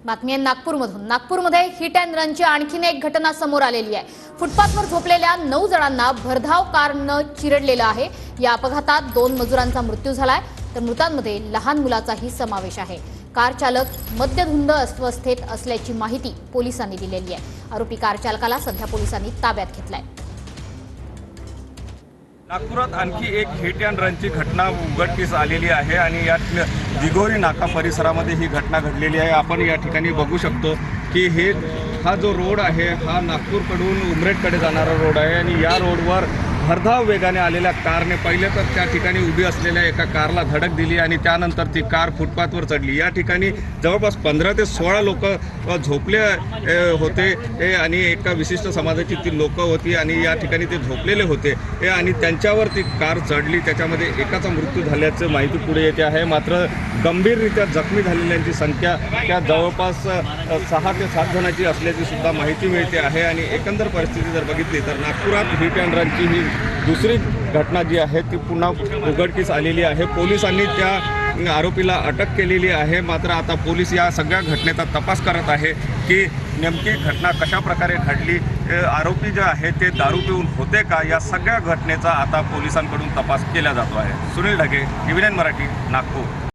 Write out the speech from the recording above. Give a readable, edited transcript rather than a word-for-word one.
बातमी आहे नागपूरमधून। नागपूरमध्ये हिट अँड रनची आणखीन एक घटना समोर आलेली आहे। फुटपाथवर झोपलेल्या 9 जणांना भरधाव कारनं चिरडलेलं आहे। या अपघातात 2 मजुरांचा मृत्यू झालाय, तर मृतांमध्ये लहान मुलाचाही समावेश आहे। कार चालक मद्यधुंद अवस्थेत असल्याची माहिती पोलिसांनी दिलेली आहे। आरोपी कार चालकाला सध्या पोलिसांनी ताब्यात घेतलाय। नागपुरात आणखी एक हिट अँड रनची घटना उघडकीस आलेली आहे आणि या दिघोरी नाका परिसरामध्ये ही घटना घडलेली आहे। आपण या ठिकाणी बघू शकतो की हा जो रोड आहे हा नागपूरकडून उमरेडकडे जाणारा रोड आहे आणि या रोडवर भरधाव वेगाने आलेल्या कारने पहिले तर त्या ठिकाणी उभी असलेल्या एका कारला धडक दिली आणि त्यानंतर ती कार फुटपाथवर चढली। या ठिकाणी जवळपास 15 ते 16 लोक झोपले होते आणि एका विशिष्ट समाजाची ती लोक होती आणि या ठिकाणी ते झोपलेले होते आणि त्यांच्यावर ती कार चढली। त्याच्यामध्ये एकाचा मृत्यू झाल्याचं माहिती पुढे येते आहे, मात्र गंभीररित्या जखमी झालेल्यांची संख्या त्या जवळपास 6 ते 7 जणांची असल्याची सुद्धा माहिती मिळते आहे। आणि एकंदर परिस्थिती जर बघितली तर नागपुरात हिट अँड रनची ही दुसरी घटना जी आहे ती पुन्हा उघडकीस आलेली आहे। पोलिसांनी त्या आरोपीला अटक केलेली आहे, मात्र आता पोलीस या सगळ्या घटनेचा तपास करत आहे की नेमकी घटना कशा प्रकारे घडली, आरोपी जे आहे ते दारू पिऊन होते का, या सगळ्या घटनेचा आता पोलिसांकडून तपास केला जातो आहे। सुनील ढगे, TVN मराठी, नागपूर।